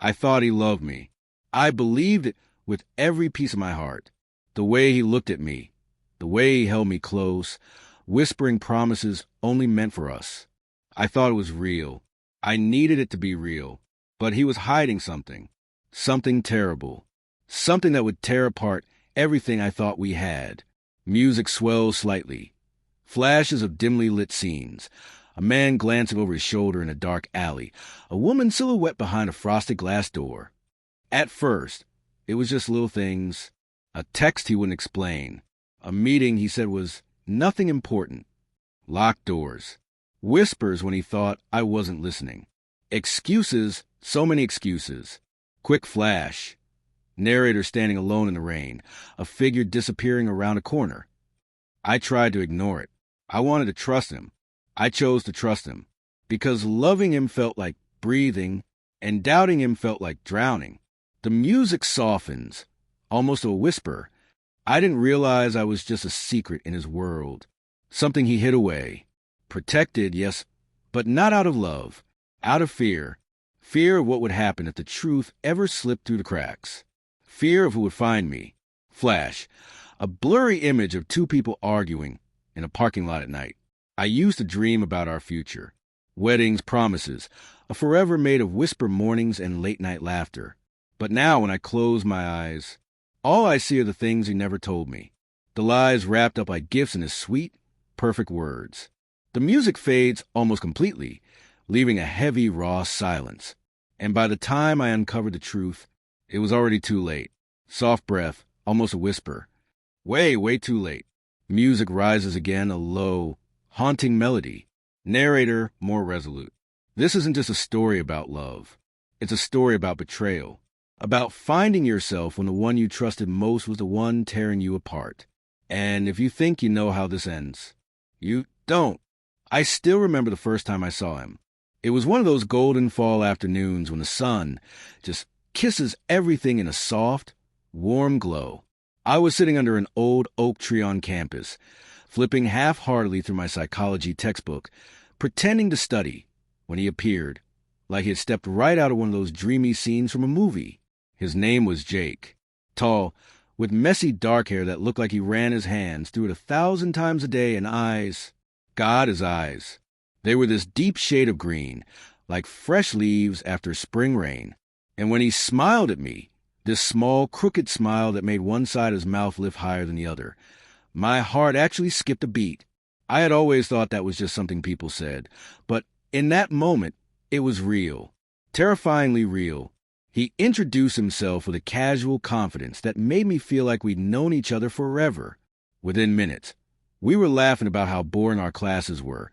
I thought he loved me. I believed it with every piece of my heart. The way he looked at me, the way he held me close, whispering promises only meant for us. I thought it was real. I needed it to be real. But he was hiding something. Something terrible. Something that would tear apart everything I thought we had. Music swells slightly. Flashes of dimly lit scenes. A man glancing over his shoulder in a dark alley. A woman's silhouette behind a frosted glass door. At first, it was just little things. A text he wouldn't explain. A meeting he said was nothing important. Locked doors. Whispers when he thought I wasn't listening. Excuses, so many excuses. Quick flash. Narrator standing alone in the rain. A figure disappearing around a corner. I tried to ignore it. I wanted to trust him. I chose to trust him. Because loving him felt like breathing, and doubting him felt like drowning. The music softens, almost a whisper. I didn't realize I was just a secret in his world. Something he hid away. Protected, yes, but not out of love. Out of fear. Fear of what would happen if the truth ever slipped through the cracks. Fear of who would find me. Flash. A blurry image of two people arguing in a parking lot at night. I used to dream about our future. Weddings, promises. A forever made of whisper mornings and late-night laughter. But now when I close my eyes, all I see are the things he never told me. The lies wrapped up like gifts in his sweet, perfect words. The music fades almost completely, leaving a heavy, raw silence. And by the time I uncovered the truth, it was already too late. Soft breath, almost a whisper. Way too late. Music rises again, a low, haunting melody. Narrator more resolute. This isn't just a story about love. It's a story about betrayal. About finding yourself when the one you trusted most was the one tearing you apart. And if you think you know how this ends, you don't. I still remember the first time I saw him. It was one of those golden fall afternoons when the sun just kisses everything in a soft, warm glow. I was sitting under an old oak tree on campus, flipping half-heartedly through my psychology textbook, pretending to study, when he appeared, like he had stepped right out of one of those dreamy scenes from a movie. His name was Jake. Tall, with messy dark hair that looked like he ran his hands through it 1,000 times a day, and eyes. God, his eyes. They were this deep shade of green, like fresh leaves after spring rain. And when he smiled at me, this small, crooked smile that made one side of his mouth lift higher than the other, my heart actually skipped a beat. I had always thought that was just something people said, but in that moment, it was real. Terrifyingly real. He introduced himself with a casual confidence that made me feel like we'd known each other forever. Within minutes, we were laughing about how boring our classes were,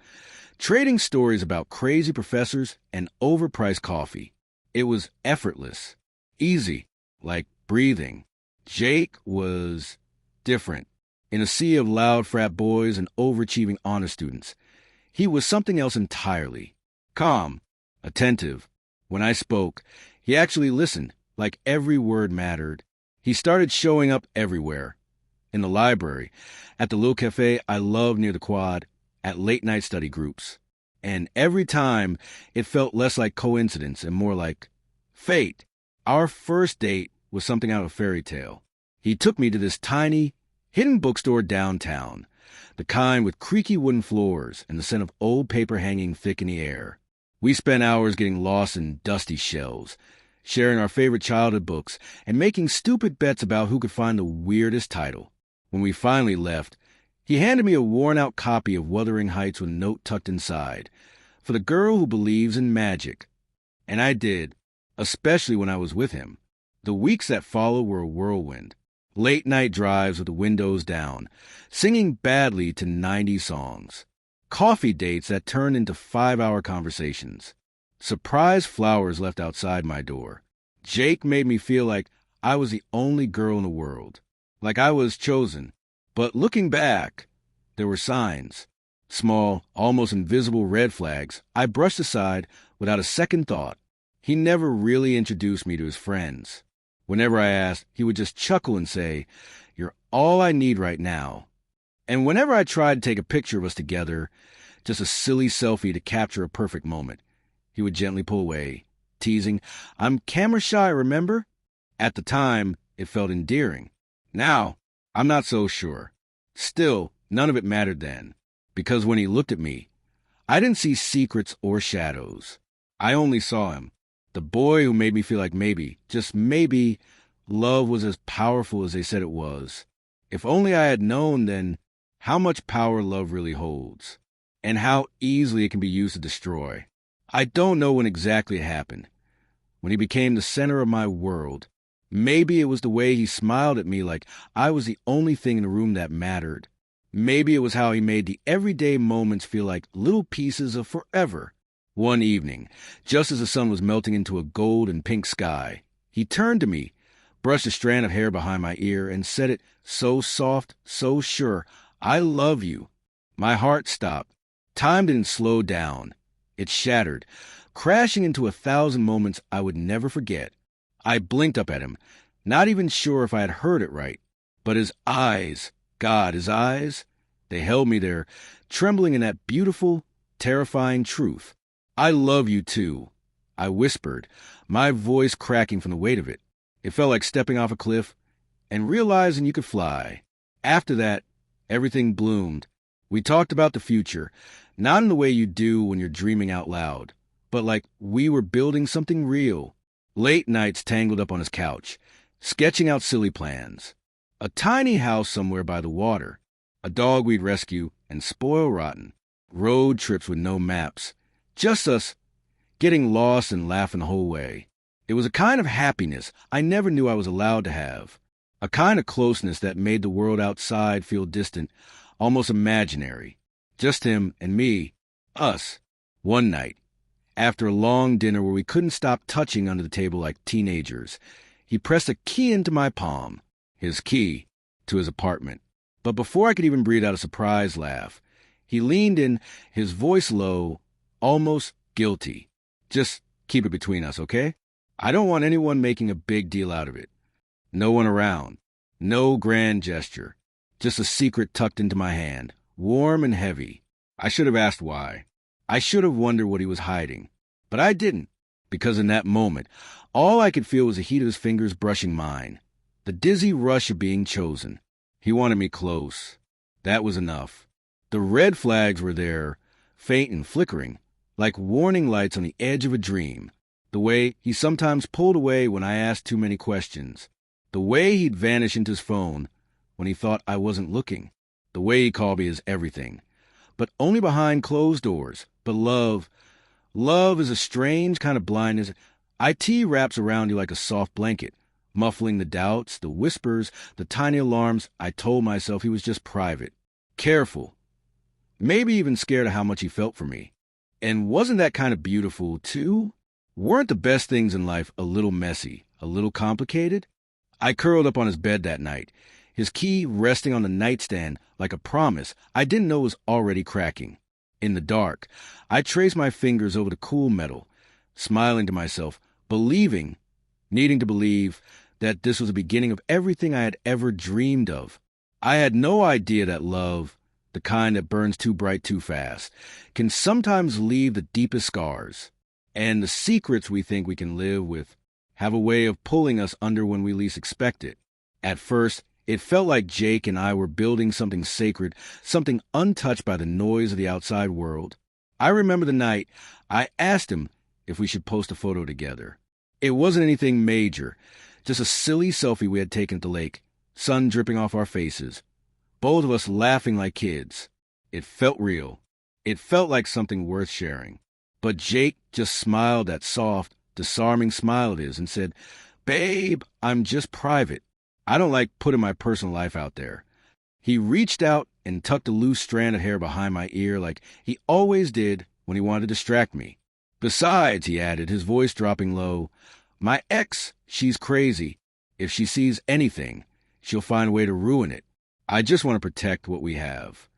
trading stories about crazy professors and overpriced coffee. It was effortless, easy, like breathing. Jake was different. In a sea of loud frat boys and overachieving honor students, he was something else entirely. Calm, attentive. When I spoke, he actually listened, like every word mattered. He started showing up everywhere. In the library, at the little cafe I loved near the quad, at late-night study groups. And every time, it felt less like coincidence and more like fate. Our first date was something out of a fairy tale. He took me to this tiny, hidden bookstore downtown, the kind with creaky wooden floors and the scent of old paper hanging thick in the air. We spent hours getting lost in dusty shelves, sharing our favorite childhood books, and making stupid bets about who could find the weirdest title. When we finally left, he handed me a worn-out copy of Wuthering Heights with a note tucked inside, for the girl who believes in magic. And I did, especially when I was with him. The weeks that followed were a whirlwind. Late-night drives with the windows down, singing badly to 90s songs. Coffee dates that turned into 5-hour conversations. Surprise flowers left outside my door. Jake made me feel like I was the only girl in the world. Like I was chosen. But looking back, there were signs. Small, almost invisible red flags I brushed aside without a second thought. He never really introduced me to his friends. Whenever I asked, he would just chuckle and say, "You're all I need right now." And whenever I tried to take a picture of us together, just a silly selfie to capture a perfect moment, he would gently pull away. teasing, "I'm camera shy, remember?" At the time, it felt endearing. Now, I'm not so sure. Still, none of it mattered then, because when he looked at me, I didn't see secrets or shadows. I only saw him, the boy who made me feel like maybe, just maybe, love was as powerful as they said it was. If only I had known then how much power love really holds, and how easily it can be used to destroy. I don't know when exactly it happened, when he became the center of my world. Maybe it was the way he smiled at me like I was the only thing in the room that mattered. Maybe it was how he made the everyday moments feel like little pieces of forever. One evening, just as the sun was melting into a gold and pink sky, he turned to me, brushed a strand of hair behind my ear, and said it so soft, so sure, "I love you." My heart stopped. Time didn't slow down. It shattered, crashing into 1,000 moments I would never forget. I blinked up at him, not even sure if I had heard it right. But his eyes, God, his eyes, they held me there, trembling in that beautiful, terrifying truth. "I love you too," I whispered, my voice cracking from the weight of it. It felt like stepping off a cliff and realizing you could fly. After that, everything bloomed. We talked about the future, not in the way you do when you're dreaming out loud, but like we were building something real. Late nights tangled up on his couch, sketching out silly plans. A tiny house somewhere by the water, a dog we'd rescue and spoil rotten, road trips with no maps, just us getting lost and laughing the whole way. It was a kind of happiness I never knew I was allowed to have, a kind of closeness that made the world outside feel distant, almost imaginary. Just him and me, us. One night, after a long dinner where we couldn't stop touching under the table like teenagers, he pressed a key into my palm, his key to his apartment. But before I could even breathe out a surprise laugh, he leaned in, his voice low, almost guilty. "Just keep it between us, okay? I don't want anyone making a big deal out of it. No one around. No grand gesture. Just a secret tucked into my hand, warm and heavy." I should have asked why. I should have wondered what he was hiding. But I didn't, because in that moment, all I could feel was the heat of his fingers brushing mine, the dizzy rush of being chosen. He wanted me close. That was enough. The red flags were there, faint and flickering, like warning lights on the edge of a dream. The way he sometimes pulled away when I asked too many questions. The way he'd vanish into his phone when he thought I wasn't looking. The way he called me his everything. But only behind closed doors. But love is a strange kind of blindness. IT wraps around you like a soft blanket, muffling the doubts, the whispers, the tiny alarms. I told myself he was just private, careful, maybe even scared of how much he felt for me. And wasn't that kind of beautiful, too? Weren't the best things in life a little messy, a little complicated? I curled up on his bed that night, his key resting on the nightstand like a promise I didn't know was already cracking. In the dark, I traced my fingers over the cool metal, smiling to myself, believing, needing to believe, that this was the beginning of everything I had ever dreamed of. I had no idea that love, the kind that burns too bright too fast, can sometimes leave the deepest scars. And the secrets we think we can live with have a way of pulling us under when we least expect it. At first, it felt like Jake and I were building something sacred, something untouched by the noise of the outside world. I remember the night I asked him if we should post a photo together. It wasn't anything major, just a silly selfie we had taken at the lake, sun dripping off our faces, both of us laughing like kids. It felt real. It felt like something worth sharing. But Jake just smiled that soft, disarming smile of his and said, "Babe, I'm just private. I don't like putting my personal life out there." He reached out and tucked a loose strand of hair behind my ear like he always did when he wanted to distract me. "Besides," he added, his voice dropping low, "my ex, she's crazy. If she sees anything, she'll find a way to ruin it. I just want to protect what we have."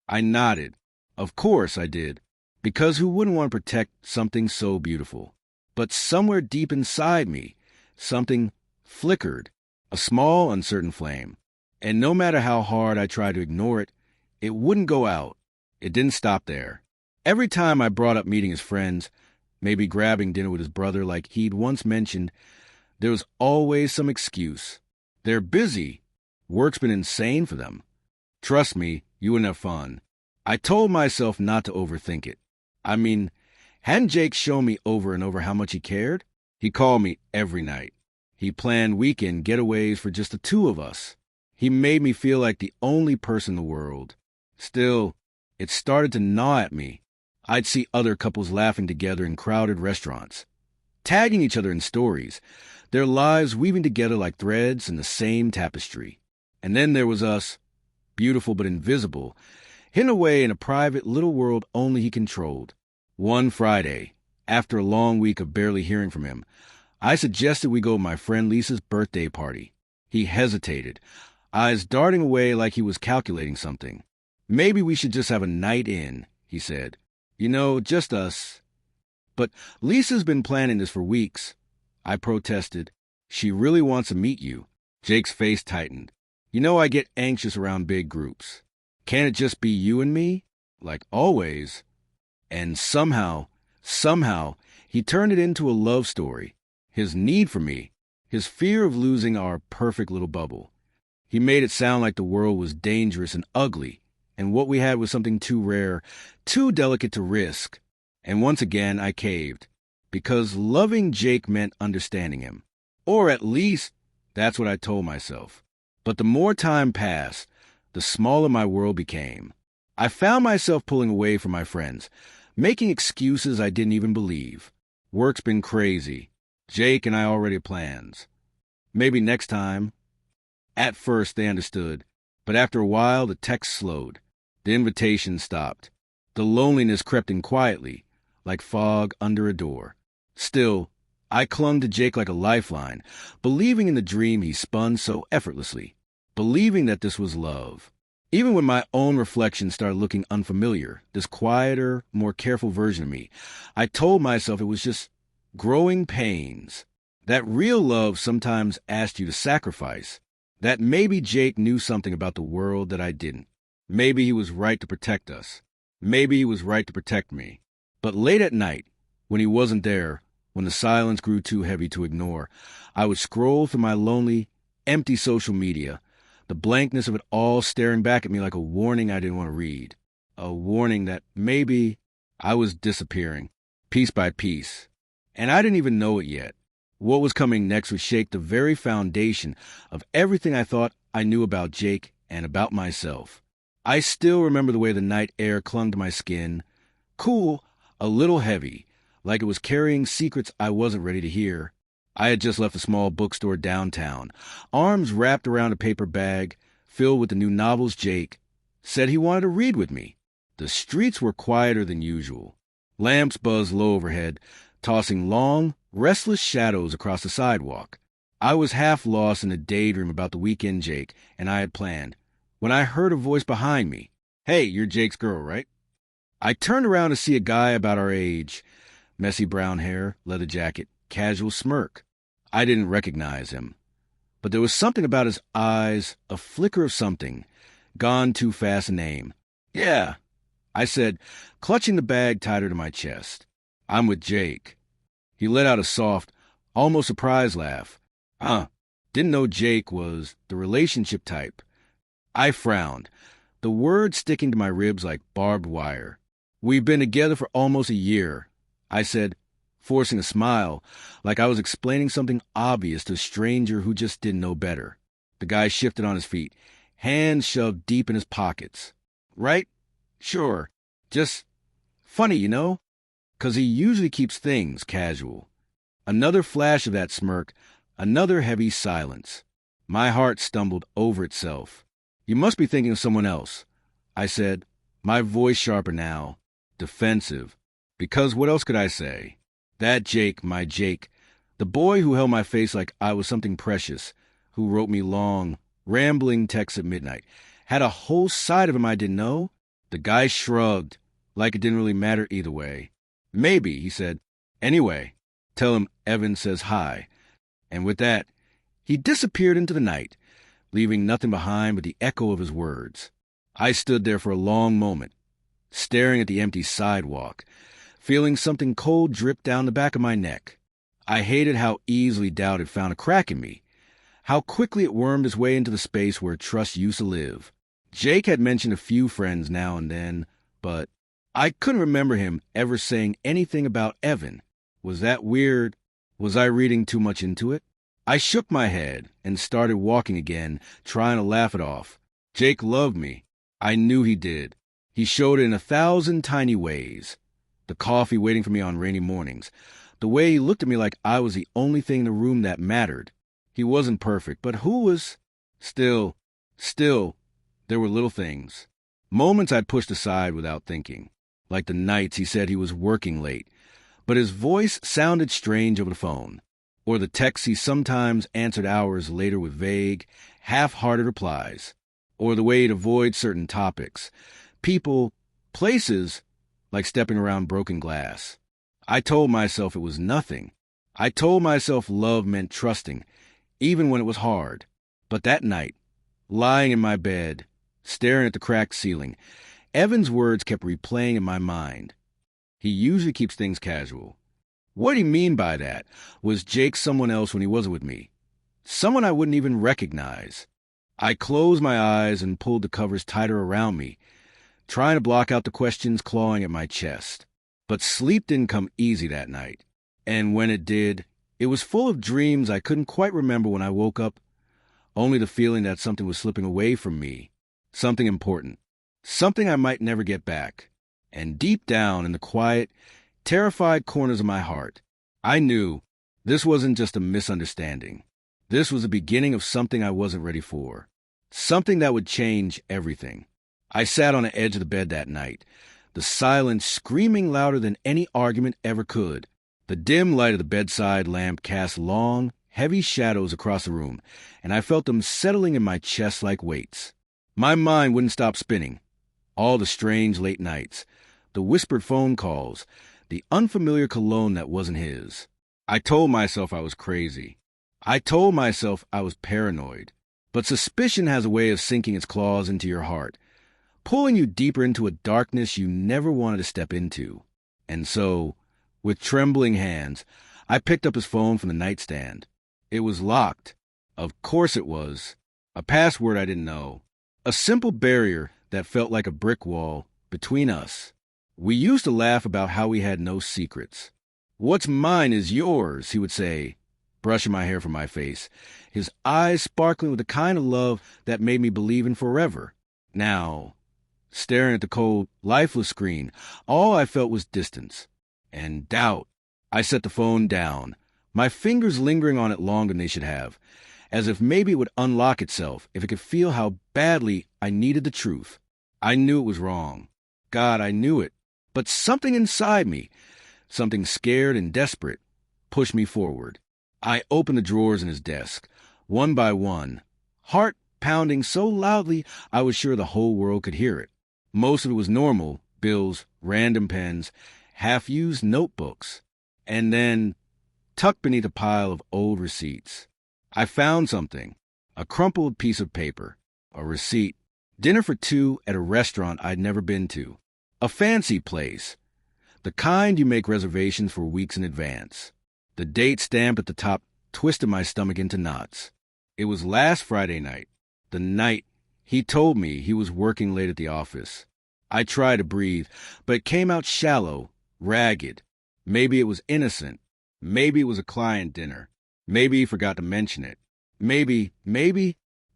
I nodded. Of course I did, because who wouldn't want to protect something so beautiful? But somewhere deep inside me, something flickered, a small, uncertain flame. And no matter how hard I tried to ignore it, it wouldn't go out. It didn't stop there. Every time I brought up meeting his friends, maybe grabbing dinner with his brother like he'd once mentioned. There was always some excuse. They're busy. Work's been insane for them. Trust me, you wouldn't have fun. I told myself not to overthink it. I mean, hadn't Jake shown me over and over how much he cared? He called me every night. He planned weekend getaways for just the two of us. He made me feel like the only person in the world. Still, it started to gnaw at me. I'd see other couples laughing together in crowded restaurants, tagging each other in stories, their lives weaving together like threads in the same tapestry. And then there was us, beautiful but invisible, hidden away in a private little world only he controlled. One Friday, after a long week of barely hearing from him, I suggested we go to my friend Lisa's birthday party. He hesitated, eyes darting away like he was calculating something. Maybe we should just have a night in, he said. You know, just us. But Lisa's been planning this for weeks. I protested. She really wants to meet you. Jake's face tightened. You know I get anxious around big groups. Can't it just be you and me? Like always. And somehow, he turned it into a love story. His need for me, his fear of losing our perfect little bubble. He made it sound like the world was dangerous and ugly, and what we had was something too rare, too delicate to risk. And once again, I caved, because loving Jake meant understanding him. Or at least, that's what I told myself. But the more time passed, the smaller my world became. I found myself pulling away from my friends, making excuses I didn't even believe. Work's been crazy. Jake and I already had plans. Maybe next time. At first, they understood, but after a while, the text slowed. The invitation stopped. The loneliness crept in quietly, like fog under a door. Still, I clung to Jake like a lifeline, believing in the dream he spun so effortlessly, believing that this was love. Even when my own reflection started looking unfamiliar, this quieter, more careful version of me, I told myself it was just growing pains. That real love sometimes asked you to sacrifice. That maybe Jake knew something about the world that I didn't. Maybe he was right to protect us. Maybe he was right to protect me. But late at night, when he wasn't there, when the silence grew too heavy to ignore, I would scroll through my lonely, empty social media, the blankness of it all staring back at me like a warning I didn't want to read. A warning that maybe I was disappearing, piece by piece. And I didn't even know it yet. What was coming next would shake the very foundation of everything I thought I knew about Jake and about myself. I still remember the way the night air clung to my skin, cool, a little heavy, like it was carrying secrets I wasn't ready to hear. I had just left a small bookstore downtown, arms wrapped around a paper bag filled with the new novels Jake said he wanted to read with me. The streets were quieter than usual. Lamps buzzed low overhead, tossing long, restless shadows across the sidewalk. I was half lost in a daydream about the weekend Jake and I had planned, when I heard a voice behind me. Hey, you're Jake's girl, right? I turned around to see a guy about our age, messy brown hair, leather jacket, casual smirk. I didn't recognize him, but there was something about his eyes, a flicker of something, gone too fast to name. Yeah, I said, clutching the bag tighter to my chest. I'm with Jake. He let out a soft, almost surprised laugh. Didn't know Jake was the relationship type. I frowned, the words sticking to my ribs like barbed wire. We've been together for almost a year, I said, forcing a smile, like I was explaining something obvious to a stranger who just didn't know better. The guy shifted on his feet, hands shoved deep in his pockets. Right? Sure. Just funny, you know? 'Cause he usually keeps things casual. Another flash of that smirk, another heavy silence. My heart stumbled over itself. You must be thinking of someone else, I said, my voice sharper now, defensive. Because what else could I say? That Jake, my Jake, the boy who held my face like I was something precious, who wrote me long, rambling texts at midnight, had a whole side of him I didn't know? The guy shrugged, like it didn't really matter either way. Maybe, he said. Anyway, tell him Evan says hi. And with that, he disappeared into the night, leaving nothing behind but the echo of his words. I stood there for a long moment, staring at the empty sidewalk, feeling something cold drip down the back of my neck. I hated how easily doubt had found a crack in me, how quickly it wormed its way into the space where trust used to live. Jake had mentioned a few friends now and then, but I couldn't remember him ever saying anything about Evan. Was that weird? Was I reading too much into it? I shook my head and started walking again, trying to laugh it off. Jake loved me. I knew he did. He showed it in 1,000 tiny ways. The coffee waiting for me on rainy mornings. The way he looked at me like I was the only thing in the room that mattered. He wasn't perfect, but who was? Still, there were little things. Moments I'd pushed aside without thinking. Like the nights he said he was working late, but his voice sounded strange over the phone. Or the texts he sometimes answered hours later with vague, half-hearted replies. Or the way he'd avoid certain topics. People, places, like stepping around broken glass. I told myself it was nothing. I told myself love meant trusting, even when it was hard. But that night, lying in my bed, staring at the cracked ceiling, Evan's words kept replaying in my mind. He usually keeps things casual. What did he mean by that? Was Jake someone else when he wasn't with me? Someone I wouldn't even recognize. I closed my eyes and pulled the covers tighter around me, trying to block out the questions clawing at my chest. But sleep didn't come easy that night. And when it did, it was full of dreams I couldn't quite remember when I woke up, only the feeling that something was slipping away from me. Something important. Something I might never get back. And deep down in the quiet, terrified corners of my heart, I knew this wasn't just a misunderstanding. This was the beginning of something I wasn't ready for. Something that would change everything. I sat on the edge of the bed that night, the silence screaming louder than any argument ever could. The dim light of the bedside lamp cast long, heavy shadows across the room, and I felt them settling in my chest like weights. My mind wouldn't stop spinning. All the strange late nights, the whispered phone calls, the unfamiliar cologne that wasn't his. I told myself I was crazy. I told myself I was paranoid. But suspicion has a way of sinking its claws into your heart, pulling you deeper into a darkness you never wanted to step into. And so, with trembling hands, I picked up his phone from the nightstand. It was locked. Of course it was. A password I didn't know. A simple barrier that felt like a brick wall between us. We used to laugh about how we had no secrets. "What's mine is yours," he would say, brushing my hair from my face, his eyes sparkling with the kind of love that made me believe in forever. Now, staring at the cold, lifeless screen, all I felt was distance and doubt. I set the phone down, my fingers lingering on it longer than they should have, as if maybe it would unlock itself if it could feel how badly I needed the truth. I knew it was wrong. God, I knew it. But something inside me, something scared and desperate, pushed me forward. I opened the drawers in his desk, one by one, heart pounding so loudly I was sure the whole world could hear it. Most of it was normal, bills, random pens, half-used notebooks. And then, tucked beneath a pile of old receipts, I found something, a crumpled piece of paper, a receipt, dinner for two at a restaurant I'd never been to, a fancy place, the kind you make reservations for weeks in advance. The date stamped at the top twisted my stomach into knots. It was last Friday night, the night he told me he was working late at the office. I tried to breathe, but it came out shallow, ragged. Maybe it was innocent. Maybe it was a client dinner. Maybe he forgot to mention it. Maybe,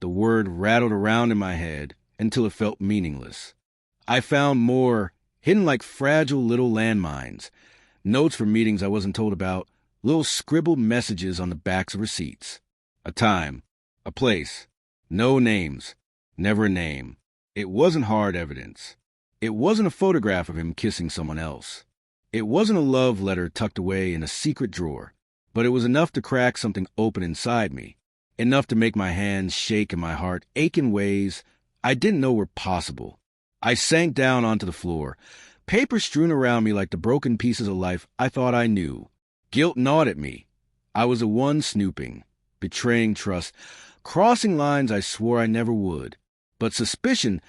the word rattled around in my head until it felt meaningless. I found more, hidden like fragile little landmines, notes for meetings I wasn't told about, little scribbled messages on the backs of receipts. A time, a place, no names, never a name. It wasn't hard evidence. It wasn't a photograph of him kissing someone else. It wasn't a love letter tucked away in a secret drawer, but it was enough to crack something open inside me, enough to make my hands shake and my heart ache in ways I didn't know were possible. I sank down onto the floor, paper strewn around me like the broken pieces of life I thought I knew. Guilt gnawed at me. I was the one snooping, betraying trust, crossing lines I swore I never would. But suspicion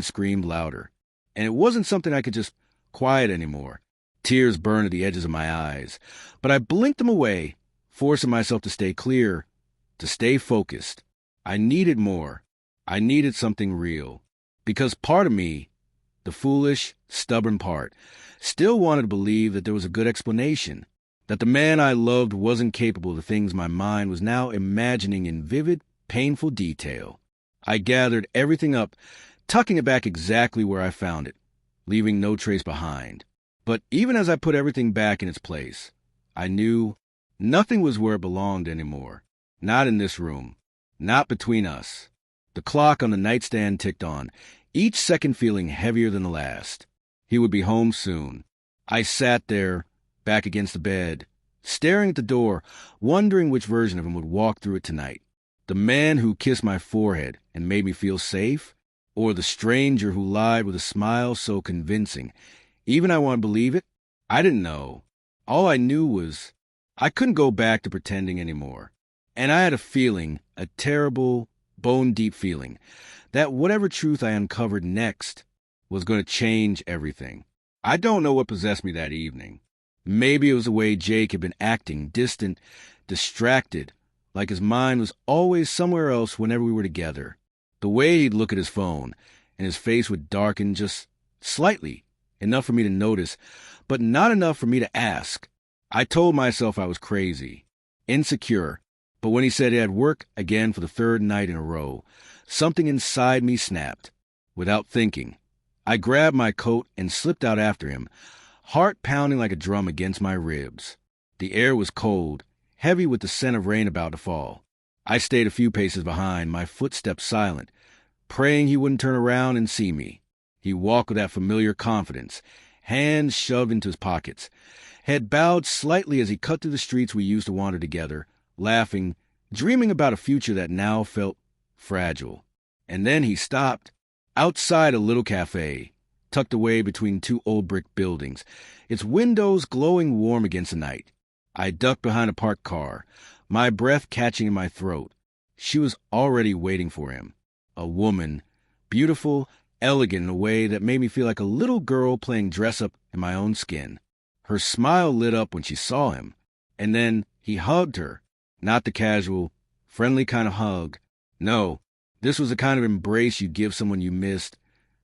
screamed louder. And it wasn't something I could just quiet anymore. Tears burned at the edges of my eyes, but I blinked them away, forcing myself to stay clear, to stay focused. I needed more. I needed something real. Because part of me, the foolish, stubborn part, still wanted to believe that there was a good explanation, that the man I loved wasn't capable of the things my mind was now imagining in vivid, painful detail. I gathered everything up, tucking it back exactly where I found it, leaving no trace behind. But even as I put everything back in its place, I knew nothing was where it belonged anymore. Not in this room. Not between us. The clock on the nightstand ticked on, each second feeling heavier than the last. He would be home soon. I sat there, back against the bed, staring at the door, wondering which version of him would walk through it tonight. The man who kissed my forehead and made me feel safe, or the stranger who lied with a smile so convincing. Even I want to believe it, I didn't know. All I knew was I couldn't go back to pretending anymore. And I had a feeling, a terrible, bone-deep feeling, that whatever truth I uncovered next was going to change everything. I don't know what possessed me that evening. Maybe it was the way Jake had been acting, distant, distracted, like his mind was always somewhere else whenever we were together. The way he'd look at his phone, and his face would darken just slightly, enough for me to notice, but not enough for me to ask. I told myself I was crazy, insecure, but when he said he had work again for the third night in a row, something inside me snapped. Without thinking, I grabbed my coat and slipped out after him, heart pounding like a drum against my ribs. The air was cold, heavy with the scent of rain about to fall. I stayed a few paces behind, my footsteps silent, praying he wouldn't turn around and see me. He walked with that familiar confidence, hands shoved into his pockets, head bowed slightly as he cut through the streets we used to wander together, laughing, dreaming about a future that now felt fragile. And then he stopped, outside a little cafe, tucked away between two old brick buildings, its windows glowing warm against the night. I ducked behind a parked car, my breath catching in my throat. She was already waiting for him. A woman, beautiful, elegant in a way that made me feel like a little girl playing dress-up in my own skin. Her smile lit up when she saw him, and then he hugged her. Not the casual, friendly kind of hug. No, this was the kind of embrace you give someone you missed,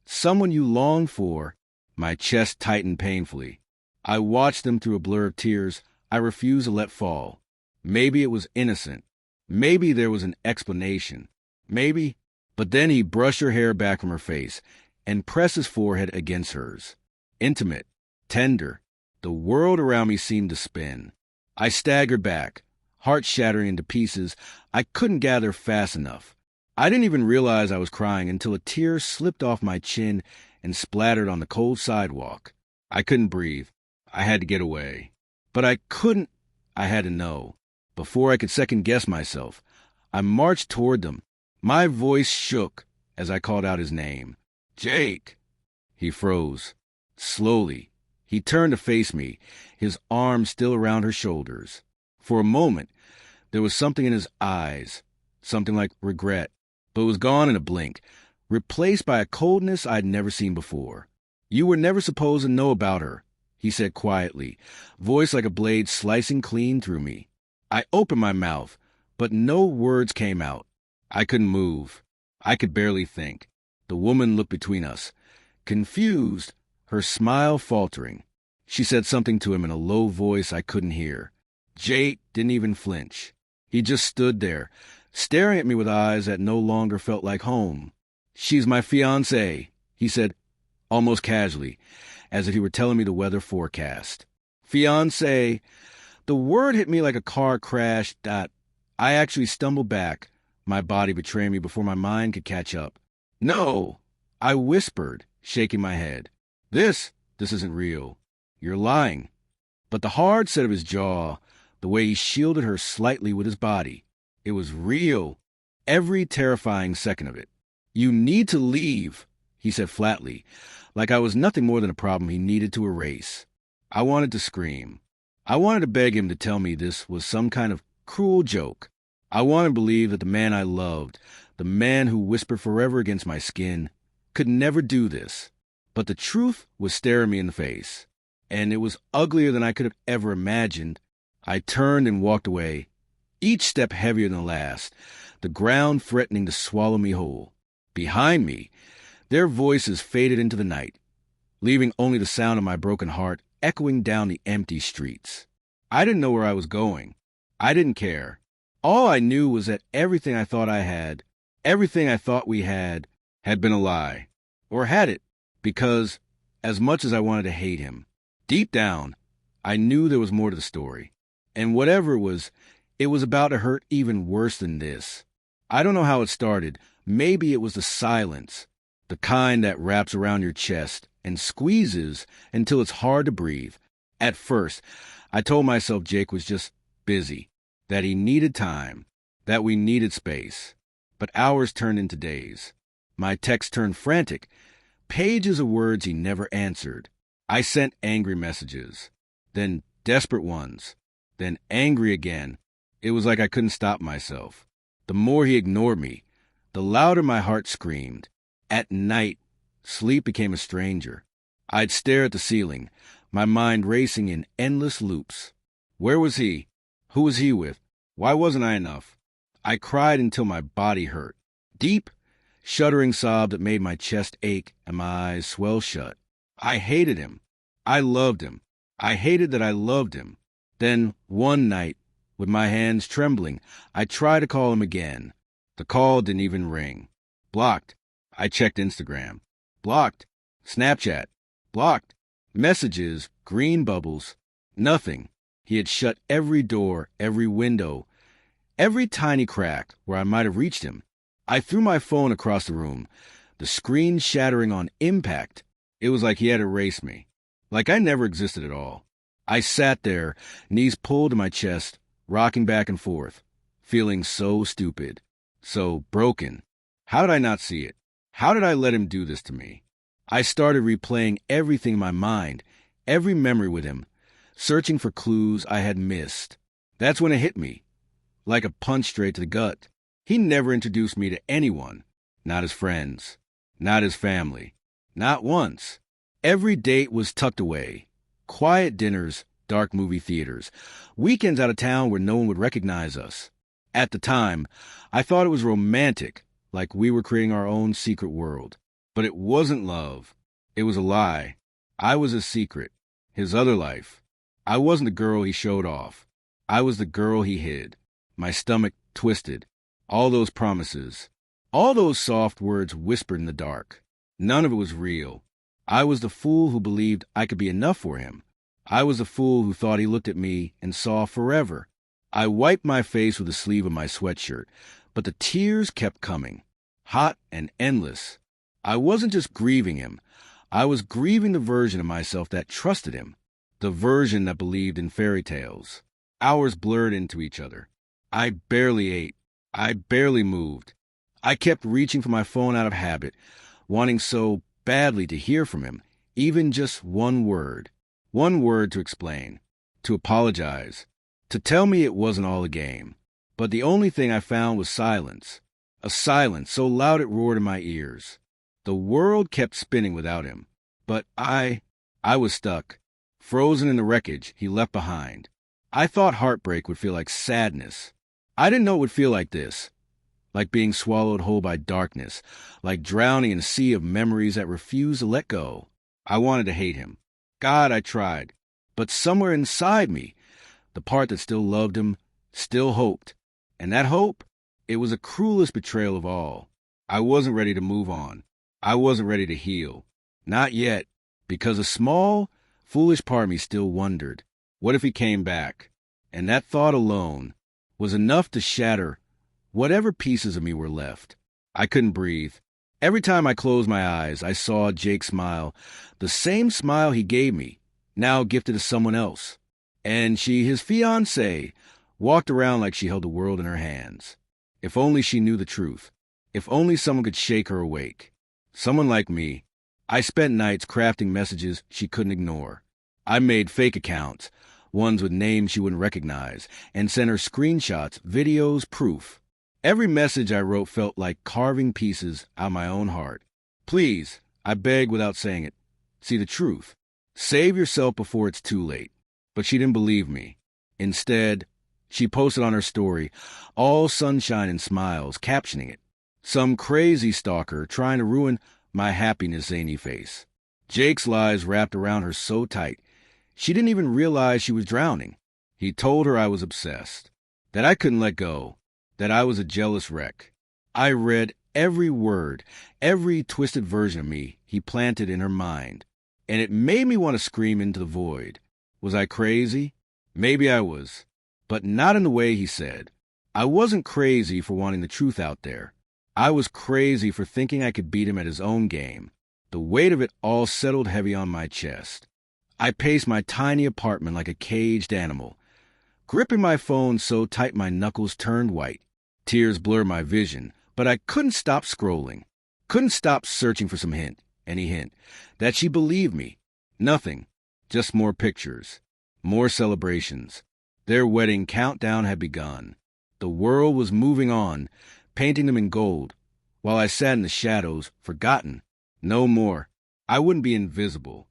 someone you longed for. My chest tightened painfully. I watched them through a blur of tears I refused to let fall. Maybe it was innocent. Maybe there was an explanation. Maybe. But then he brushed her hair back from her face and pressed his forehead against hers. Intimate, tender. The world around me seemed to spin. I staggered back, heart shattering into pieces I couldn't gather fast enough. I didn't even realize I was crying until a tear slipped off my chin and splattered on the cold sidewalk. I couldn't breathe. I had to get away. But I couldn't. I had to know. Before I could second-guess myself, I marched toward them. My voice shook as I called out his name. Jake! He froze. Slowly, he turned to face me, his arms still around her shoulders. For a moment, there was something in his eyes, something like regret, but it was gone in a blink, replaced by a coldness I'd never seen before. You were never supposed to know about her, he said quietly, voice like a blade slicing clean through me. I opened my mouth, but no words came out. I couldn't move. I could barely think. The woman looked between us, confused, her smile faltering. She said something to him in a low voice I couldn't hear. Jake didn't even flinch. He just stood there, staring at me with eyes that no longer felt like home. She's my fiancée, he said, almost casually, as if he were telling me the weather forecast. Fiancée. The word hit me like a car crash. I actually stumbled back, my body betraying me before my mind could catch up. No, I whispered, shaking my head. This isn't real. You're lying. But the hard set of his jaw, the way he shielded her slightly with his body, it was real. Every terrifying second of it. You need to leave, he said flatly, like I was nothing more than a problem he needed to erase. I wanted to scream. I wanted to beg him to tell me this was some kind of cruel joke. I wanted to believe that the man I loved, the man who whispered forever against my skin, could never do this. But the truth was staring me in the face. and it was uglier than I could have ever imagined. I turned and walked away, each step heavier than the last, the ground threatening to swallow me whole. Behind me, their voices faded into the night, leaving only the sound of my broken heart echoing down the empty streets. I didn't know where I was going. I didn't care. All I knew was that everything I thought I had, everything I thought we had been a lie. Or had it, because as much as I wanted to hate him, deep down, I knew there was more to the story. And whatever it was about to hurt even worse than this. I don't know how it started. Maybe it was the silence, the kind that wraps around your chest and squeezes until it's hard to breathe. At first, I told myself Jake was just busy, that he needed time, that we needed space. But hours turned into days. My texts turned frantic, pages of words he never answered. I sent angry messages, then desperate ones, then angry again. It was like I couldn't stop myself. The more he ignored me, the louder my heart screamed. At night, sleep became a stranger. I'd stare at the ceiling, my mind racing in endless loops. Where was he? Who was he with? Why wasn't I enough? I cried until my body hurt. Deep, shuddering sob that made my chest ache and my eyes swell shut. I hated him. I loved him. I hated that I loved him. Then, one night, with my hands trembling, I tried to call him again. The call didn't even ring. Blocked. I checked Instagram. Blocked. Snapchat. Blocked. Messages, green bubbles. Nothing. He had shut every door, every window, every tiny crack where I might have reached him. I threw my phone across the room, the screen shattering on impact. It was like he had erased me, like I never existed at all. I sat there, knees pulled to my chest, rocking back and forth, feeling so stupid, so broken. How did I not see it? How did I let him do this to me? I started replaying everything in my mind, every memory with him, searching for clues I had missed. That's when it hit me, like a punch straight to the gut. He never introduced me to anyone, not his friends, not his family, not once. Every date was tucked away. Quiet dinners, dark movie theaters, weekends out of town where no one would recognize us. At the time, I thought it was romantic, like we were creating our own secret world. But it wasn't love. It was a lie. I was his secret, his other life. I wasn't the girl he showed off. I was the girl he hid. My stomach twisted. All those promises, all those soft words whispered in the dark. None of it was real. I was the fool who believed I could be enough for him. I was the fool who thought he looked at me and saw forever. I wiped my face with the sleeve of my sweatshirt, but the tears kept coming, hot and endless. I wasn't just grieving him. I was grieving the version of myself that trusted him, the version that believed in fairy tales. Hours blurred into each other. I barely ate. I barely moved. I kept reaching for my phone out of habit, wanting so badly to hear from him, even just one word to explain, to apologize, to tell me it wasn't all a game. But the only thing I found was silence, a silence so loud it roared in my ears. The world kept spinning without him, but I was stuck, frozen in the wreckage he left behind. I thought heartbreak would feel like sadness. I didn't know it would feel like this, like being swallowed whole by darkness, like drowning in a sea of memories that refused to let go. I wanted to hate him. God, I tried. But somewhere inside me, the part that still loved him, still hoped. And that hope, it was the cruelest betrayal of all. I wasn't ready to move on. I wasn't ready to heal. Not yet, because a small, foolish part of me still wondered, what if he came back? And that thought alone was enough to shatter whatever pieces of me were left. I couldn't breathe. Every time I closed my eyes, I saw Jake smile, the same smile he gave me, now gifted to someone else. And she, his fiancée, walked around like she held the world in her hands. If only she knew the truth. If only someone could shake her awake. Someone like me. I spent nights crafting messages she couldn't ignore. I made fake accounts, ones with names she wouldn't recognize, and sent her screenshots, videos, proof. Every message I wrote felt like carving pieces out of my own heart. Please, I begged without saying it, see the truth. Save yourself before it's too late. But she didn't believe me. Instead, she posted on her story, all sunshine and smiles, captioning it, "Some crazy stalker trying to ruin my happiness zany face." Jake's lies wrapped around her so tight, she didn't even realize she was drowning. He told her I was obsessed, that I couldn't let go, that I was a jealous wreck. I read every word, every twisted version of me he planted in her mind, and it made me want to scream into the void. Was I crazy? Maybe I was, but not in the way he said. I wasn't crazy for wanting the truth out there. I was crazy for thinking I could beat him at his own game. The weight of it all settled heavy on my chest. I paced my tiny apartment like a caged animal, gripping my phone so tight my knuckles turned white. Tears blurred my vision, but I couldn't stop scrolling. Couldn't stop searching for some hint, any hint, that she believed me. Nothing. Just more pictures. More celebrations. Their wedding countdown had begun. The world was moving on, painting them in gold, while I sat in the shadows, forgotten. No more. I wouldn't be invisible.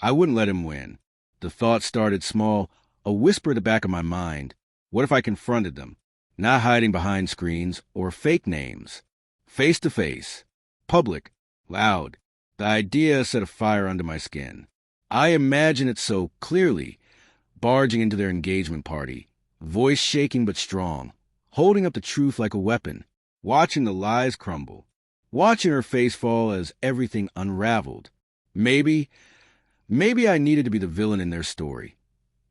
I wouldn't let him win. The thought started small, a whisper at the back of my mind. What if I confronted them? Not hiding behind screens or fake names. Face to face. Public. Loud. The idea set a fire under my skin. I imagined it so clearly, barging into their engagement party, voice shaking but strong, holding up the truth like a weapon, watching the lies crumble, watching her face fall as everything unraveled. Maybe I needed to be the villain in their story,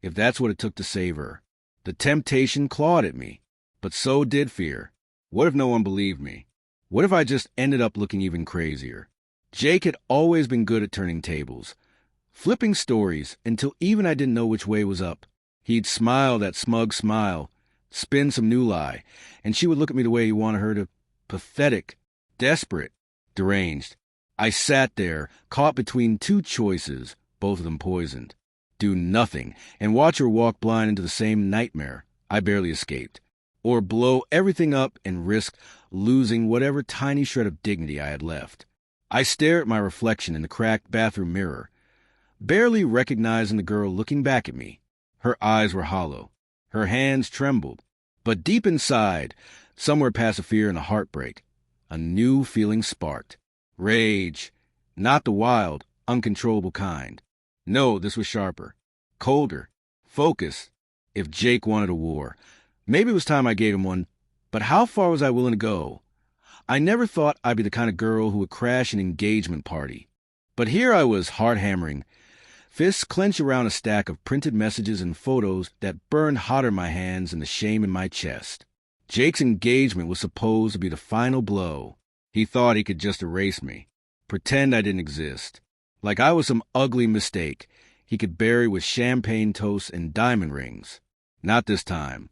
if that's what it took to save her. The temptation clawed at me, but so did fear. What if no one believed me? What if I just ended up looking even crazier? Jake had always been good at turning tables, flipping stories until even I didn't know which way was up. He'd smile that smug smile, spin some new lie, and she would look at me the way he wanted her to. Pathetic, desperate, deranged. I sat there, caught between two choices, both of them poisoned. Do nothing, and watch her walk blind into the same nightmare I barely escaped. Or blow everything up and risk losing whatever tiny shred of dignity I had left. I stared at my reflection in the cracked bathroom mirror, barely recognizing the girl looking back at me. Her eyes were hollow. Her hands trembled. But deep inside, somewhere past the fear and the heartbreak, a new feeling sparked. Rage. Not the wild, uncontrollable kind. No, this was sharper. Colder. Focused. If Jake wanted a war, maybe it was time I gave him one. But how far was I willing to go? I never thought I'd be the kind of girl who would crash an engagement party. But here I was, heart-hammering, fists clenched around a stack of printed messages and photos that burned hotter in my hands than the shame in my chest. Jake's engagement was supposed to be the final blow. He thought he could just erase me, pretend I didn't exist, like I was some ugly mistake he could bury with champagne toasts and diamond rings. Not this time.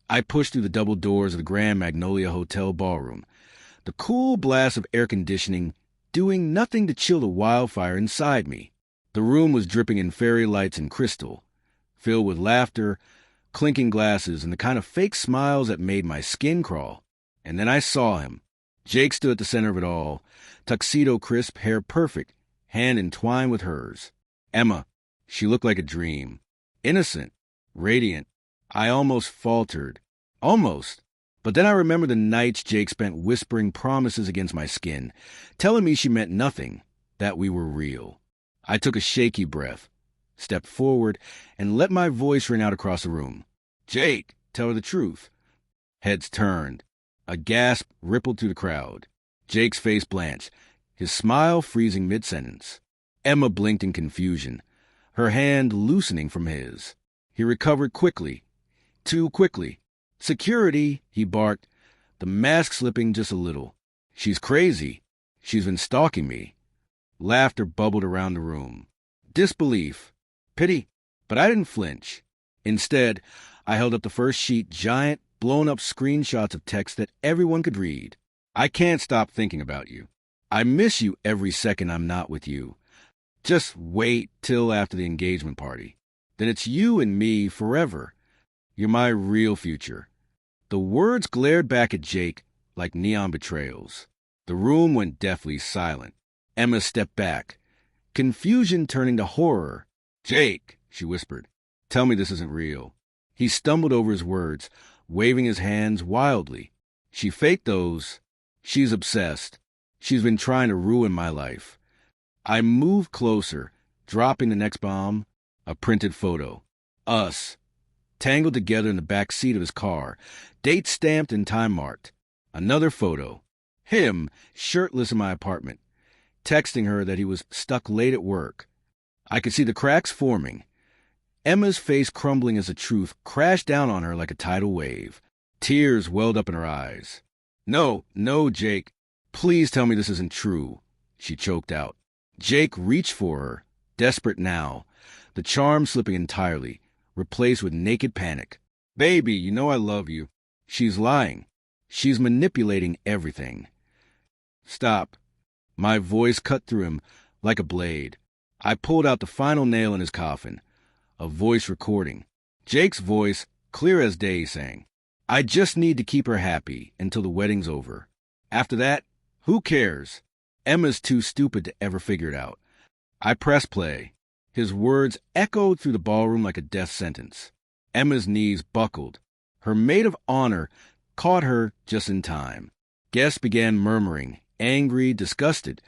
I pushed through the double doors of the Grand Magnolia Hotel ballroom, the cool blast of air conditioning doing nothing to chill the wildfire inside me. The room was dripping in fairy lights and crystal, filled with laughter, clinking glasses, and the kind of fake smiles that made my skin crawl. And then I saw him. Jake stood at the center of it all, tuxedo crisp, hair perfect, hand entwined with hers. Emma. She looked like a dream. Innocent. Radiant. I almost faltered. Almost. But then I remembered the nights Jake spent whispering promises against my skin, telling me she meant nothing, that we were real. I took a shaky breath, stepped forward, and let my voice ring out across the room. Jake, tell her the truth. Heads turned. A gasp rippled through the crowd. Jake's face blanched, his smile freezing mid-sentence. Emma blinked in confusion, her hand loosening from his. He recovered quickly. Too quickly. Security, he barked, the mask slipping just a little. She's crazy. She's been stalking me. Laughter bubbled around the room. Disbelief. Pity. But I didn't flinch. Instead, I held up the first sheet, giant, blown-up screenshots of text that everyone could read. I can't stop thinking about you. I miss you every second I'm not with you. Just wait till after the engagement party. Then it's you and me forever. You're my real future. The words glared back at Jake like neon betrayals. The room went deathly silent. Emma stepped back, confusion turning to horror. Jake, she whispered, tell me this isn't real. He stumbled over his words, waving his hands wildly. She faked those. She's obsessed. She's been trying to ruin my life. I moved closer, dropping the next bomb, a printed photo. Us, tangled together in the back seat of his car, date stamped and time marked. Another photo. Him, shirtless in my apartment, texting her that he was stuck late at work. I could see the cracks forming. Emma's face crumbling as the truth crashed down on her like a tidal wave. Tears welled up in her eyes. No, Jake. Please tell me this isn't true, she choked out. Jake reached for her, desperate now, the charm slipping entirely, replaced with naked panic. Baby, you know I love you. She's lying. She's manipulating everything. Stop. My voice cut through him like a blade. I pulled out the final nail in his coffin, a voice recording. Jake's voice, clear as day, saying, I just need to keep her happy until the wedding's over. After that, who cares? Emma's too stupid to ever figure it out. I pressed play. His words echoed through the ballroom like a death sentence. Emma's knees buckled. Her maid of honor caught her just in time. Guests began murmuring, angry, disgusted,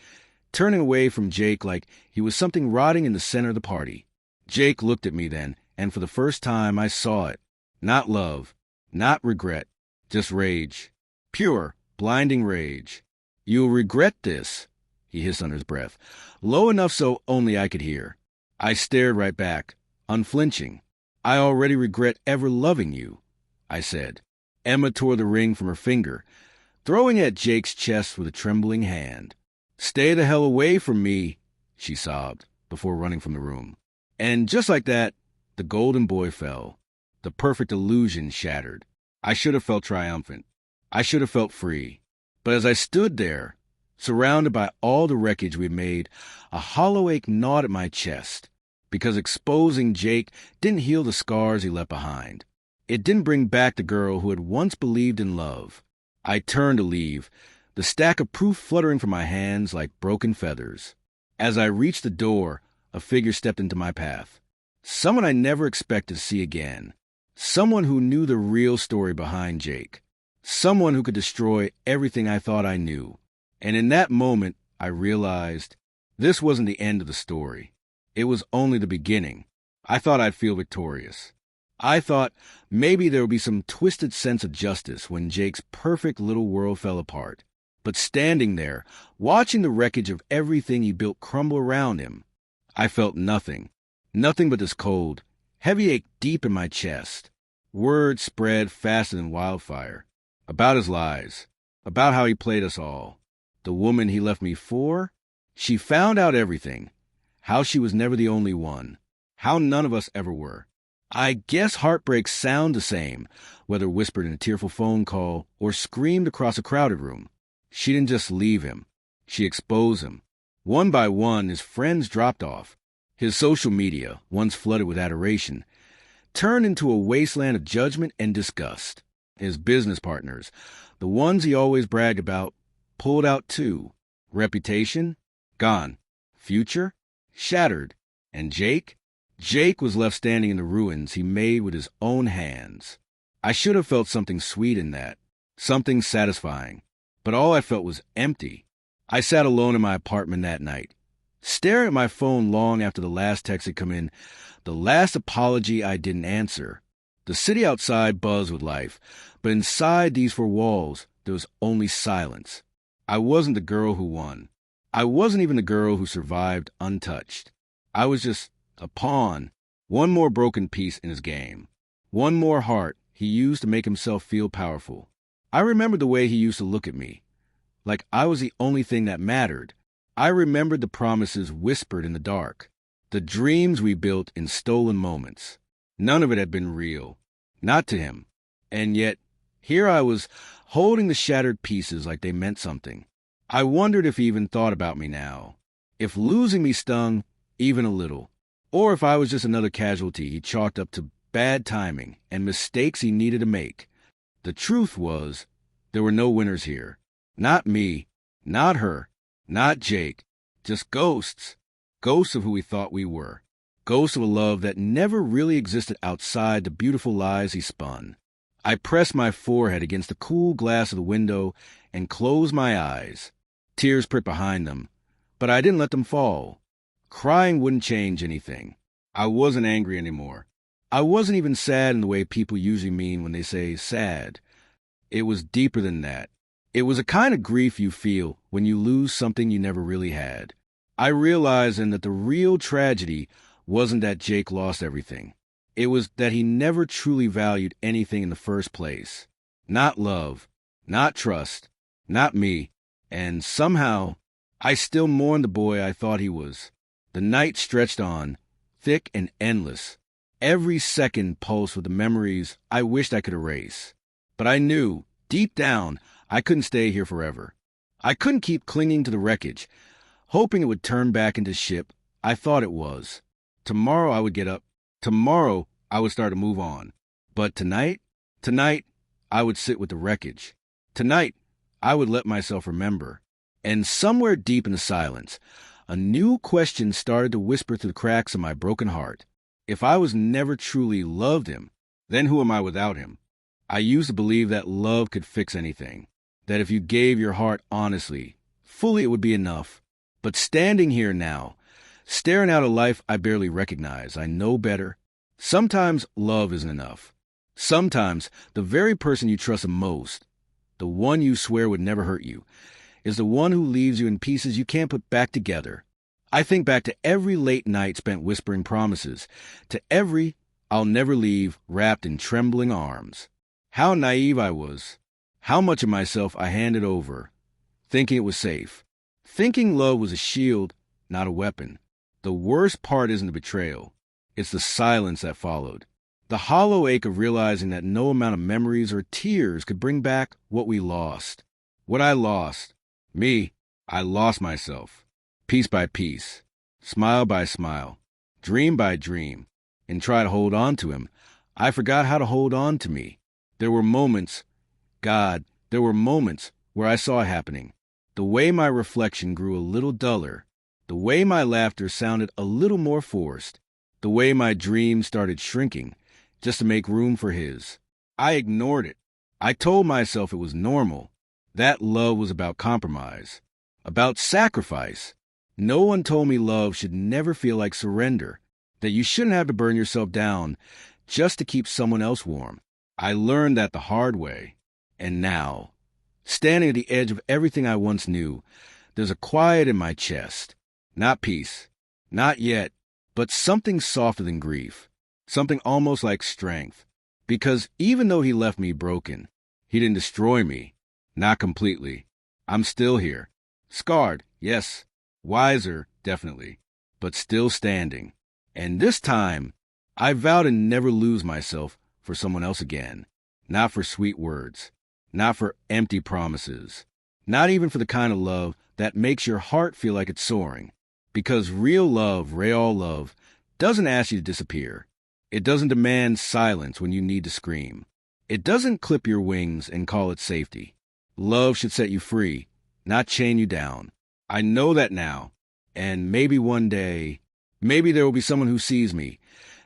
turning away from Jake like he was something rotting in the center of the party. Jake looked at me then, and for the first time I saw it. Not love, not regret, just rage. Pure, blinding rage. You'll regret this, he hissed under his breath, low enough so only I could hear. I stared right back, unflinching. I already regret ever loving you, I said. Emma tore the ring from her finger, throwing it at Jake's chest with a trembling hand. Stay the hell away from me, she sobbed, before running from the room. And just like that, the golden boy fell. The perfect illusion shattered. I should have felt triumphant. I should have felt free. But as I stood there, surrounded by all the wreckage we'd made, a hollow ache gnawed at my chest, because exposing Jake didn't heal the scars he left behind. It didn't bring back the girl who had once believed in love. I turned to leave, the stack of proof fluttering from my hands like broken feathers. As I reached the door, a figure stepped into my path. Someone I never expected to see again. Someone who knew the real story behind Jake. Someone who could destroy everything I thought I knew. And in that moment, I realized this wasn't the end of the story. It was only the beginning. I thought I'd feel victorious. I thought maybe there would be some twisted sense of justice when Jake's perfect little world fell apart. But standing there, watching the wreckage of everything he built crumble around him, I felt nothing. Nothing but this cold, heavy ache deep in my chest. Words spread faster than wildfire. About his lies. About how he played us all. The woman he left me for? She found out everything. How she was never the only one. How none of us ever were. I guess heartbreaks sound the same, whether whispered in a tearful phone call or screamed across a crowded room. She didn't just leave him. She exposed him. One by one, his friends dropped off. His social media, once flooded with adoration, turned into a wasteland of judgment and disgust. His business partners, the ones he always bragged about, pulled out too. Reputation? Gone. Future? Shattered. And Jake? Jake was left standing in the ruins he made with his own hands. I should have felt something sweet in that. Something satisfying. But all I felt was empty. I sat alone in my apartment that night, staring at my phone long after the last text had come in, the last apology I didn't answer. The city outside buzzed with life, but inside these four walls, there was only silence. I wasn't the girl who won. I wasn't even the girl who survived untouched. I was just a pawn, one more broken piece in his game, one more heart he used to make himself feel powerful. I remembered the way he used to look at me, like I was the only thing that mattered. I remembered the promises whispered in the dark, the dreams we built in stolen moments. None of it had been real, not to him. And yet, here I was, holding the shattered pieces like they meant something. I wondered if he even thought about me now, if losing me stung even a little, or if I was just another casualty he chalked up to bad timing and mistakes he needed to make. The truth was, there were no winners here. Not me, not her, not Jake. Just ghosts. Ghosts of who we thought we were. Ghost of a love that never really existed outside the beautiful lies he spun. I pressed my forehead against the cool glass of the window and closed my eyes. Tears pricked behind them, but I didn't let them fall. Crying wouldn't change anything. I wasn't angry anymore. I wasn't even sad in the way people usually mean when they say sad. It was deeper than that. It was a kind of grief you feel when you lose something you never really had. I realized then that the real tragedy wasn't that Jake lost everything. It was that he never truly valued anything in the first place. Not love, not trust, not me, and somehow I still mourned the boy I thought he was. The night stretched on, thick and endless. Every second pulsed with the memories I wished I could erase. But I knew, deep down, I couldn't stay here forever. I couldn't keep clinging to the wreckage, hoping it would turn back into ship I thought it was. Tomorrow I would get up. Tomorrow I would start to move on. But tonight, I would sit with the wreckage. Tonight, I would let myself remember. And somewhere deep in the silence, a new question started to whisper through the cracks of my broken heart. If I was never truly loved him, then who am I without him? I used to believe that love could fix anything, that if you gave your heart honestly, fully, it would be enough. But standing here now, staring out a life I barely recognize, I know better. Sometimes love isn't enough. Sometimes the very person you trust the most, the one you swear would never hurt you, is the one who leaves you in pieces you can't put back together. I think back to every late night spent whispering promises, to every "I'll never leave" wrapped in trembling arms. How naive I was. How much of myself I handed over, thinking it was safe. Thinking love was a shield, not a weapon. The worst part isn't the betrayal. It's the silence that followed. The hollow ache of realizing that no amount of memories or tears could bring back what we lost. What I lost. Me. I lost myself. Piece by piece. Smile by smile. Dream by dream. And try to hold on to him. I forgot how to hold on to me. There were moments, there were moments where I saw it happening. The way my reflection grew a little duller. The way my laughter sounded a little more forced. The way my dreams started shrinking, just to make room for his. I ignored it. I told myself it was normal. That love was about compromise. About sacrifice. No one told me love should never feel like surrender. That you shouldn't have to burn yourself down just to keep someone else warm. I learned that the hard way. And now, standing at the edge of everything I once knew, there's a quiet in my chest. Not peace. Not yet. But something softer than grief. Something almost like strength. Because even though he left me broken, he didn't destroy me. Not completely. I'm still here. Scarred, yes. Wiser, definitely. But still standing. And this time, I vow to never lose myself for someone else again. Not for sweet words. Not for empty promises. Not even for the kind of love that makes your heart feel like it's soaring. Because real love, doesn't ask you to disappear. It doesn't demand silence when you need to scream. It doesn't clip your wings and call it safety. Love should set you free, not chain you down. I know that now. And maybe one day, maybe there will be someone who sees me.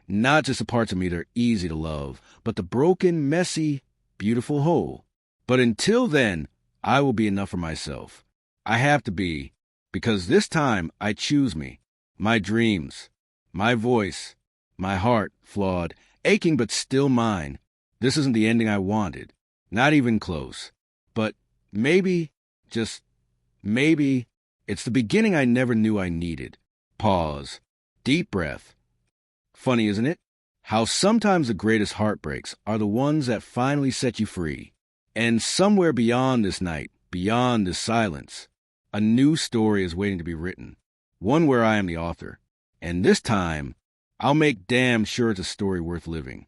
Not just the parts of me that are easy to love, but the broken, messy, beautiful whole. But until then, I will be enough for myself. I have to be, because this time I choose me, my dreams, my voice, my heart, flawed, aching but still mine. This isn't the ending I wanted, not even close. But maybe, just maybe, it's the beginning I never knew I needed. Pause. Deep breath. Funny, isn't it? How sometimes the greatest heartbreaks are the ones that finally set you free. And somewhere beyond this night, beyond this silence, a new story is waiting to be written. One where I am the author. And this time, I'll make damn sure it's a story worth living.